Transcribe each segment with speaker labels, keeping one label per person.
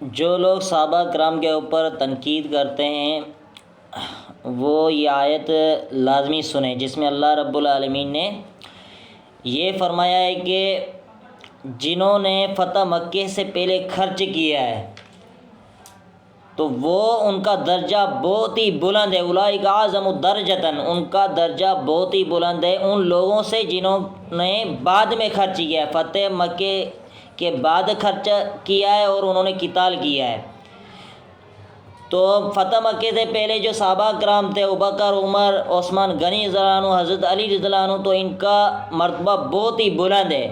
Speaker 1: جو لوگ صحابہ کرام کے اوپر تنقید کرتے ہیں وہ یہ آیت لازمی سنیں، جس میں اللہ رب العالمین نے یہ فرمایا ہے کہ جنہوں نے فتح مکہ سے پہلے خرچ کیا ہے تو وہ ان کا درجہ بہت ہی بلند ہے، اولئک اعظم درجۃ، ان کا درجہ بہت ہی بلند ہے ان لوگوں سے جنہوں نے بعد میں خرچ کیا ہے، فتح مکہ کے بعد خرچ کیا ہے اور انہوں نے قتال کیا ہے۔ تو فتح مکہ سے پہلے جو صحابہ کرام تھے، ابوبکر، عمر، عثمان غنی رضی اللہ عنہ، حضرت علی رضی اللہ عنہ، تو ان کا مرتبہ بہت ہی بلند ہے۔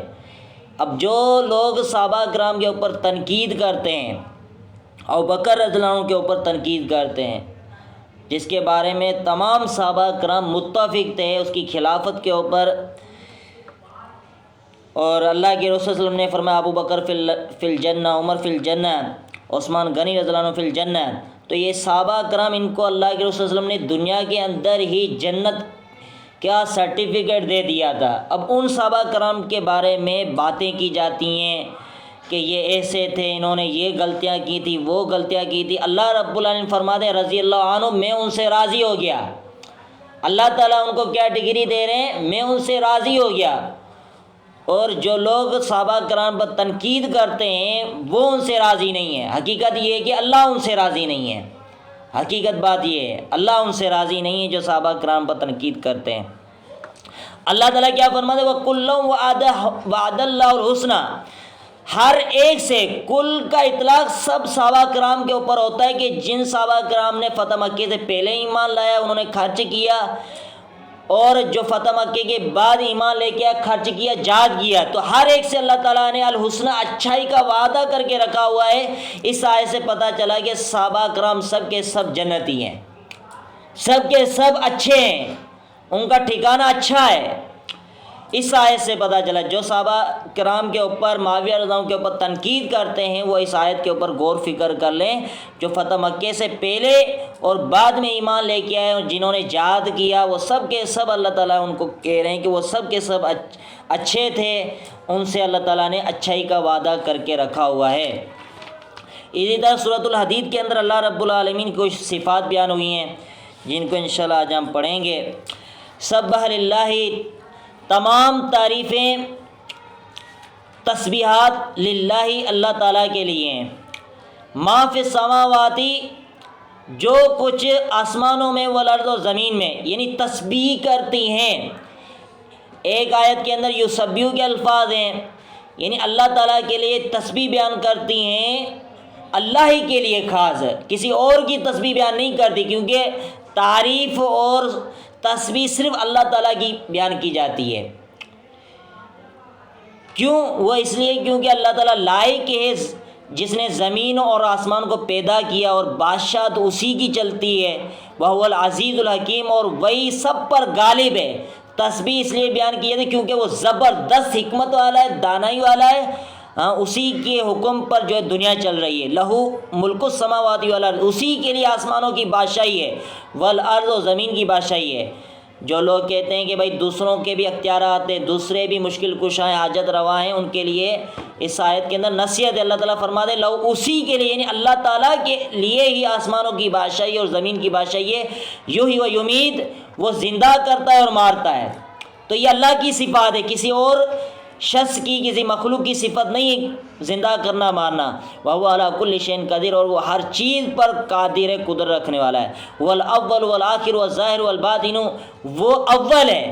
Speaker 1: اب جو لوگ صحابہ کرام کے اوپر تنقید کرتے ہیں، ابوبکر رضی اللہ عنہ کے اوپر تنقید کرتے ہیں، جس کے بارے میں تمام صحابہ کرام متفق تھے اس کی خلافت کے اوپر، اور اللہ کے رسول صلی اللہ علیہ وسلم نے فرمایا ابو بکر فی الجنہ، عمر فی الجنہ، عثمان غنی رضی اللہ عنہ فی الجنہ، تو یہ صحابہ کرام ان کو اللہ کے رسول صلی اللہ علیہ وسلم نے دنیا کے اندر ہی جنت کا سرٹیفکیٹ دے دیا تھا۔ اب ان صحابہ کرام کے بارے میں باتیں کی جاتی ہیں کہ یہ ایسے تھے، انہوں نے یہ غلطیاں کی تھی، وہ غلطیاں کی تھی۔ اللہ رب العالمین فرماتے ہیں رضی اللہ عنہ، میں ان سے راضی ہو گیا۔ اللہ تعالیٰ ان کو کیا ڈگری دے رہے ہیں؟ میں ان سے راضی ہو گیا۔ اور جو لوگ صحابہ کرام پر تنقید کرتے ہیں وہ ان سے راضی نہیں ہے۔ حقیقت یہ ہے کہ اللہ ان سے راضی نہیں ہے، حقیقت بات یہ ہے اللہ ان سے راضی نہیں ہے جو صحابہ کرام پر تنقید کرتے ہیں۔ اللہ تعالیٰ کیا فرماتے ہیں وَكُلًّا وَعَدَ اللَّهُ الْحُسْنَى، ہر ایک سے، کل کا اطلاق سب صحابہ کرام کے اوپر ہوتا ہے کہ جن صحابہ کرام نے فتح مکہ سے پہلے ایمان لایا، انہوں نے خرچ کیا، اور جو فتح مکہ کے بعد ایمان لے کے خرچ کیا، جہاد کیا، تو ہر ایک سے اللہ تعالیٰ نے الحسنہ، اچھائی کا وعدہ کر کے رکھا ہوا ہے۔ اس آیت سے پتہ چلا کہ صحابہ کرام سب کے سب جنتی ہیں، سب کے سب اچھے ہیں، ان کا ٹھکانہ اچھا ہے۔ اس آیت سے پتہ چلا جو صحابہ کرام کے اوپر، معاویہ رضی اللہ عنہ کے اوپر تنقید کرتے ہیں وہ اس آیت کے اوپر غور فکر کر لیں۔ جو فتح مکہ سے پہلے اور بعد میں ایمان لے کے آئے اور جنہوں نے جہاد کیا، وہ سب کے سب اللہ تعالیٰ ان کو کہہ رہے ہیں کہ وہ سب کے سب اچھے تھے، ان سے اللہ تعالیٰ نے اچھائی کا وعدہ کر کے رکھا ہوا ہے۔ اسی طرح سورۃ الحدید کے اندر اللہ رب العالمین کی کچھ صفات بیان ہوئی ہیں جن کو انشاءاللہ آج ہم پڑھیں گے۔ سبح للہ، تمام تعریفیں، تسبیحات للہ، اللہ تعالیٰ کے لیے ہیں۔ ما فی السماواتی، جو کچھ آسمانوں میں، والارض، و زمین میں، یعنی تسبیح کرتی ہیں۔ ایک آیت کے اندر یسبحو کے الفاظ ہیں، یعنی اللہ تعالیٰ کے لیے تسبیح بیان کرتی ہیں، اللہ ہی کے لیے خاص، کسی اور کی تسبیح بیان نہیں کرتی، کیونکہ تعریف اور تسبیح صرف اللہ تعالیٰ کی بیان کی جاتی ہے۔ کیوں؟ وہ اس لیے کیونکہ اللہ تعالیٰ لائق ہے، جس نے زمین اور آسمان کو پیدا کیا، اور بادشاہ تو اسی کی چلتی ہے، وَهُوَ الْعَزِيزُ الْحَكِيمُ، اور وہی سب پر غالب ہے۔ تسبیح اس لیے بیان کی جاتی ہے کیونکہ وہ زبردست حکمت والا ہے، دانائی والا ہے، اسی کے حکم پر جو ہے دنیا چل رہی ہے۔ لہو ملک السماوات والارض، اسی کے لیے آسمانوں کی بادشاہی ہے، والارض، و زمین کی بادشاہی ہے۔ جو لوگ کہتے ہیں کہ بھائی دوسروں کے بھی اختیارات ہیں، دوسرے بھی مشکل کشا ہیں، حاجت روا ہیں، ان کے لیے اس آیت کے اندر نصیحت ہے۔ اللہ تعالیٰ فرماتے ہیں لو، اسی کے لیے، یعنی اللہ تعالیٰ کے لیے ہی آسمانوں کی بادشاہی اور زمین کی بادشاہی ہے۔ یحیی و یمیت، وہ زندہ کرتا ہے اور مارتا ہے۔ تو یہ اللہ کی صفات ہے، کسی اور شخص کی، کسی مخلوق کی صفت نہیں ہے زندہ کرنا، مارنا۔ وَهُوَ عَلَىٰ كُلِّ شَيْءٍ قَدِيرٌ، اور وہ ہر چیز پر قادر ہے، قدرت رکھنے والا ہے۔ وَالْأَوَّلُ وَالْآخِرُ وَالظَّاهِرُ وَالْبَاطِنُ، وہ اول ہے،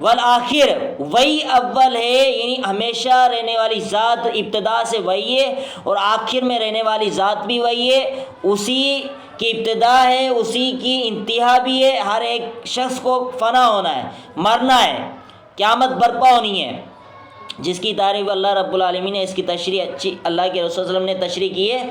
Speaker 1: والآخر، وہی اول ہے، یعنی ہمیشہ رہنے والی ذات، ابتدا سے وہی ہے اور آخر میں رہنے والی ذات بھی وہی ہے، اسی کی ابتدا ہے، اسی کی انتہا بھی ہے۔ ہر ایک شخص کو فنا ہونا ہے، مرنا ہے، قیامت برپا ہونی ہے، جس کی تعریف اللہ رب العالمین نے، اس کی تشریح اچھی اللہ کے رسول صلی اللہ علیہ وسلم نے تشریح کی ہے۔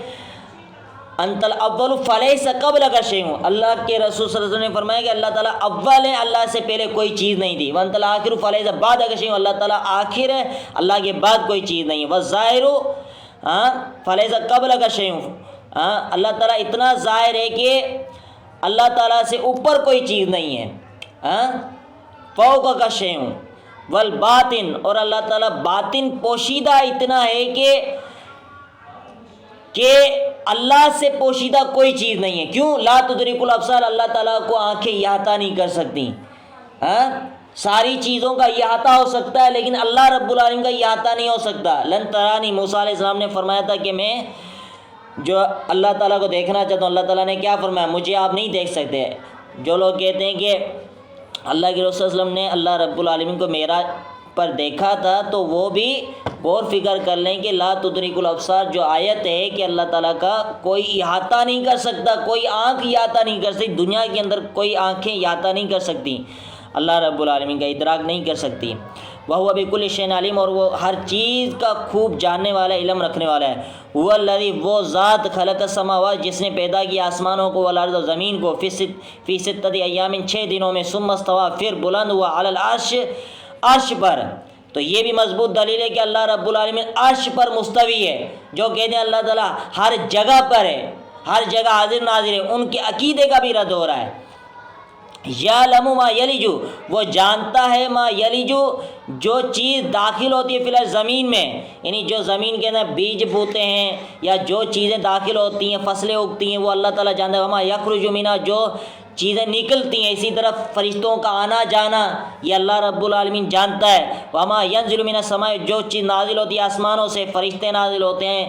Speaker 1: انت الاول فلیس قبلک شیء، اللہ کے رسول صلی اللہ علیہ وسلم نے فرمایا کہ اللہ تعالیٰ اول ہے، اللہ سے پہلے کوئی چیز نہیں تھی۔ وانت الاخر فلیس بعدک شیء، اللہ تعالیٰ آخر ہے، اللہ کے بعد کوئی چیز نہیں ہے۔ والظاہر فلیس قبلک شیء، اللہ تعالیٰ اتنا ظاہر ہے کہ اللہ تعالیٰ سے اوپر کوئی چیز نہیں ہے۔ فوقک شیء، والباطن، اور اللہ تعالیٰ باطن پوشیدہ اتنا ہے کہ کہ اللہ سے پوشیدہ کوئی چیز نہیں ہے. کیوں؟ لا تدرک الابصار، اللہ تعالیٰ کو آنکھیں احاطہ نہیں کر سکتی. ہاں، ساری چیزوں کا احاطہ ہو سکتا ہے لیکن اللہ رب العالمین کا احاطہ نہیں ہو سکتا. لن ترانی، موسیٰ علیہ السلام نے فرمایا تھا کہ میں جو اللہ تعالیٰ کو دیکھنا چاہتا ہوں، اللہ تعالیٰ نے کیا فرمایا؟ مجھے آپ نہیں دیکھ سکتے. جو لوگ کہتے ہیں کہ اللہ کے رسول صلی اللہ علیہ وسلم نے اللہ رب العالمین کو معراج پر دیکھا تھا، تو وہ بھی غور فکر کر لیں کہ لا تدرک الابصار جو آیت ہے کہ اللہ تعالیٰ کا کوئی احاطہ نہیں کر سکتا، کوئی آنکھ احاطہ نہیں کر سکتی. دنیا کے اندر کوئی آنکھیں احاطہ نہیں کر سکتی، اللہ رب العالمین کا ادراک نہیں کر سکتی. وَهُوَ بِكُلِّ شَيْءٍ عَلِيمٌ، اور وہ ہر چیز کا خوب جاننے والا، علم رکھنے والا ہے. هُوَ الَّذِي، وہ ذات، خلق السماوات، جس نے پیدا کیا آسمانوں کو، والارض، اور زمین کو، فی ستۃ ایام، 6 دنوں میں، ثم استویٰ، پھر بلند ہوا، علی العرش، عرش پر. تو یہ بھی مضبوط دلیل ہے کہ اللہ رب العالمین عرش پر مستوی ہے. جو کہتے ہیں اللہ تعالیٰ ہر جگہ پر ہے، ہر جگہ حاضر ناظر ہے، ان کے عقیدے کا بھی رد ہو رہا ہے. یعلم ما یلج، وہ جانتا ہے، ما یلج، جو چیز داخل ہوتی ہے فی الحال زمین میں، یعنی جو زمین کے اندر بیج بوتے ہیں یا جو چیزیں داخل ہوتی ہیں، فصلیں اگتی ہیں، وہ اللہ تعالیٰ جانتا ہے. وما یخرج منہا، جو چیزیں نکلتی ہیں، اسی طرح فرشتوں کا آنا جانا یہ اللہ رب العالمین جانتا ہے. وما ینزل من السماء، جو چیز نازل ہوتی ہے آسمانوں سے، فرشتے نازل ہوتے ہیں،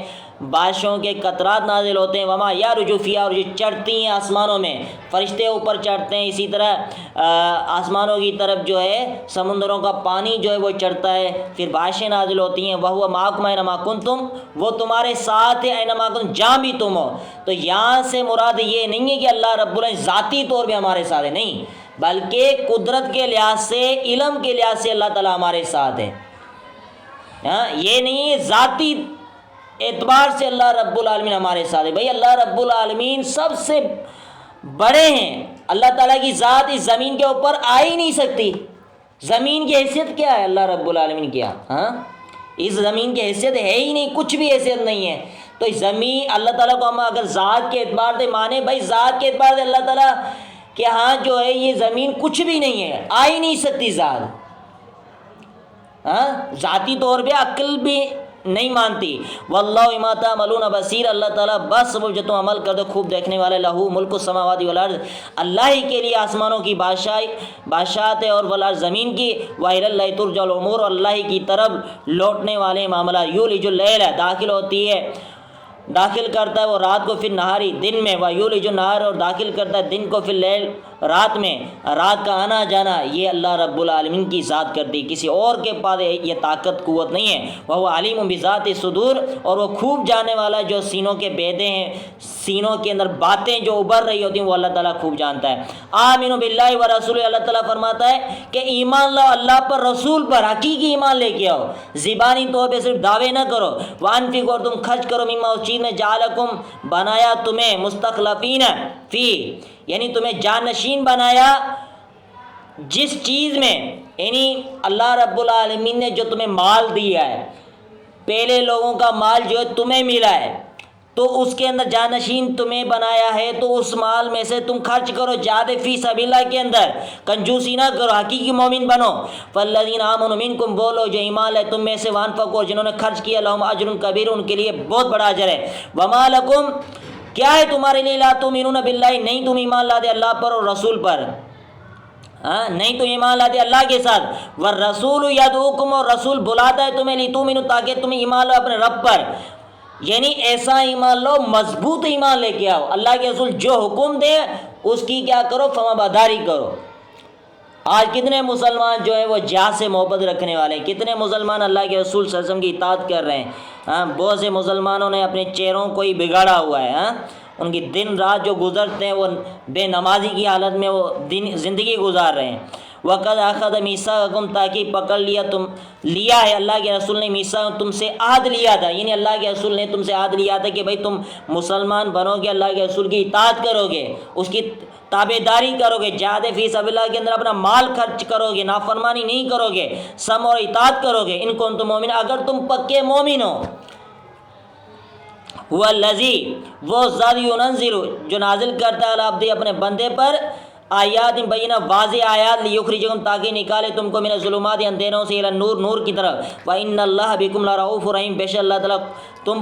Speaker 1: بارشوں کے قطرات نازل ہوتے ہیں. وما یعرج فیہا، اور جو چڑھتی ہیں آسمانوں میں، فرشتے اوپر چڑھتے ہیں، اسی طرح آسمانوں کی طرف جو ہے سمندروں کا پانی جو ہے وہ چڑھتا ہے، پھر بارشیں نازل ہوتی ہیں. وَهُوَ مَعَكُمْ أَيْنَمَا كُنتُمْ، وہ تمہارے ساتھ ہے، أَيْنَمَا كُنتُمْ، جہاں بھی تم ہو. تو یہاں سے مراد یہ نہیں ہے کہ اللہ رب العالمین ذاتی طور پہ ہمارے ساتھ ہے، نہیں، بلکہ قدرت کے لحاظ سے، علم کے لحاظ سے اللہ تعالیٰ ہمارے ساتھ ہے. ہاں، یہ نہیں ہے ذاتی اعتبار سے اللہ رب العالمین ہمارے ساتھ ہے. بھئی اللہ رب العالمین سب سے بڑے ہیں. اللہ تعالیٰ کی ذات اس زمین کے اوپر آ ہی نہیں سکتی. زمین کی حیثیت کیا ہے اللہ رب العالمین کی؟ ہاں، اس زمین کی حیثیت ہے ہی نہیں، کچھ بھی حیثیت نہیں ہے. تو زمین اللہ تعالیٰ کو ہم اگر ذات کے اعتبار سے مانے، بھائی ذات کے اعتبار سے اللہ تعالیٰ کہ ہاں جو ہے یہ زمین کچھ بھی نہیں ہے، آ ہی نہیں سکتی ذات. ہاں، ذاتی طور پہ عقل بھی نہیں مانتی. واللہ بما تعملون بصیر، اللہ تعالیٰ بس وہ جو تم عمل کر دو خوب دیکھنے والا. لہو ملک السماوات والارض، اللہ ہی کے لیے آسمانوں کی بادشاہت ہے اور والارض، زمین کی. وإلی اللہ ترجع الامور، اور اللہ ہی کی طرف لوٹنے والے معاملات. یولج اللیل، داخل ہوتی ہے، داخل کرتا ہے وہ رات کو، پھر نہاری، دن میں. ویولج النہار، اور داخل کرتا ہے دن کو، پھر لیل، رات میں. رات کا آنا جانا یہ اللہ رب العالمین کی ذات کرتی، کسی اور کے پاس یہ طاقت قوت نہیں ہے. وہ علیم بذات الصدور، اور وہ خوب جاننے والا جو سینوں کے بیدے ہیں، سینوں کے اندر باتیں جو ابھر رہی ہوتی ہیں وہ اللہ تعالیٰ خوب جانتا ہے. آمنوا باللہ ورسولہ، اللہ تعالیٰ فرماتا ہے کہ ایمان لاؤ اللہ پر، رسول پر، حقیقی ایمان لے کے آؤ، زبانی طور پہ صرف دعوے نہ کرو. وانفقوا، اور تم خرچ کرو، مما، اس چیز میں، جعلکم، بنایا تمہیں، مستخلفین فی، یعنی تمہیں جانشین بنایا جس چیز میں، یعنی اللہ رب العالمین نے جو تمہیں مال دیا ہے، پہلے لوگوں کا مال جو ہے تمہیں ملا ہے، تو اس کے اندر جانشین تمہیں بنایا ہے، تو اس مال میں سے تم خرچ کرو، جہاد فی سبیل اللہ کے اندر کنجوسی نہ کرو، حقیقی مومن بنو. فالذین آمنوا منکم، وہ لوگ جو ایمان لائے تم میں سے، وانفقوا، جنہوں نے خرچ کیا، لہم اجر کبیر، ان کے لیے بہت بڑا اجر ہے. وما لکم، کیا ہے تمہارے لیے، لا تؤمنون باللہ، نہیں تم ایمان لاتے اللہ پر اور رسول پر. ہاں، نہیں تو ایمان لاتے اللہ کے ساتھ. والرسول یدعوکم، اور رسول بلاتا ہے تمہیں، لتؤمنوا، تاکہ تم ایمان لو اپنے رب پر، یعنی ایسا ایمان لو، مضبوط ایمان لے کے آؤ. اللہ کے رسول جو حکم دے اس کی کیا کرو، فرمانبرداری کرو. آج کتنے مسلمان جو ہیں وہ جہاد سے محبت رکھنے والے ہیں، کتنے مسلمان اللہ کے رسول صلی اللہ علیہ وسلم کی اطاعت کر رہے ہیں. ہاں، بہت سے مسلمانوں نے اپنے چہروں کو ہی بگاڑا ہوا ہے. ہاں، ان کی دن رات جو گزرتے ہیں وہ بے نمازی کی حالت میں وہ زندگی گزار رہے ہیں. وَقَدْ أَخَذَ مِيثَاقَكُمْ، تاکہ پکڑ لیا ہے اللہ کے رسول نے، میثاق، تم سے عہد لیا تھا، یعنی اللہ کے رسول نے تم سے عہد لیا تھا کہ بھائی تم مسلمان بنو گے، اللہ کے رسول کی اطاعت کرو گے، اس کی تابع داری کرو گے، جہاد فی سبیل اللہ کے اندر اپنا مال خرچ کرو گے، نافرمانی نہیں کرو گے، سمع اور اطاعت کرو گے. ان کنتم مومن، اگر تم پکے مومن ہو. هو الذی، وہ ذات، ينزل، جو نازل کرتا ہے، علی عبدہ، اپنے بندے پر، آیات بینہ، واضح آیات، لیخرجکم، تاکہ نکالے تم کو، من الظلمات، اندھیروں سے، الی النور، نور کی طرف. وان اللہ بکم لرؤوف رحیم، بے شک اللہ تعالیٰ تم